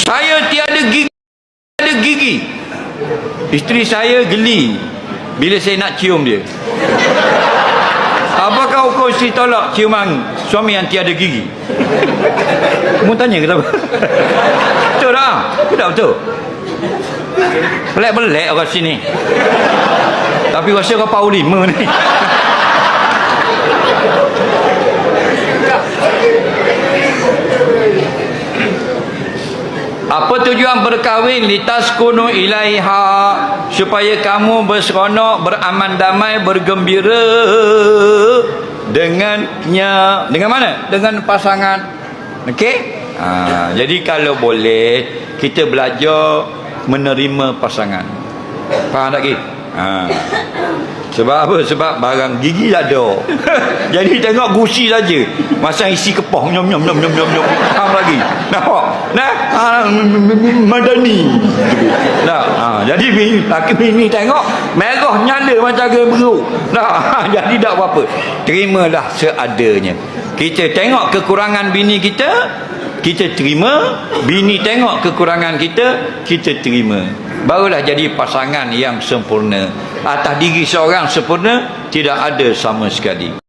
Saya tiada gigi. Isteri saya geli bila saya nak cium dia. Apakah hukum isteri tolak ciuman suami yang tiada gigi? Kamu tanya kenapa? Betul tak? Tidak betul. Pelik-pelik orang sini. Tapi rasa kau pau 5 ni. Apa tujuan berkahwin? Litaskunu ilaiha, supaya kamu berseronok, beraman damai, bergembira dengannya. Dengan mana? Dengan pasangan. Okey? Jadi kalau boleh kita belajar menerima pasangan. Faham tak, Ki? Sebab apa? Sebab barang gigi tak ada. Jadi tengok gusi saja. Masa isi kepah nyom. Faham lagi? Nampak? Nah, madani. Nah, jadi laki bini tengok merah nyala macam geberuk. Nah, jadi tak apa-apa. Terimalah seadanya. Kita tengok kekurangan bini kita, kita terima. Bini tengok kekurangan kita, kita terima. Barulah jadi pasangan yang sempurna. Atas diri seorang sempurna tidak ada sama sekali.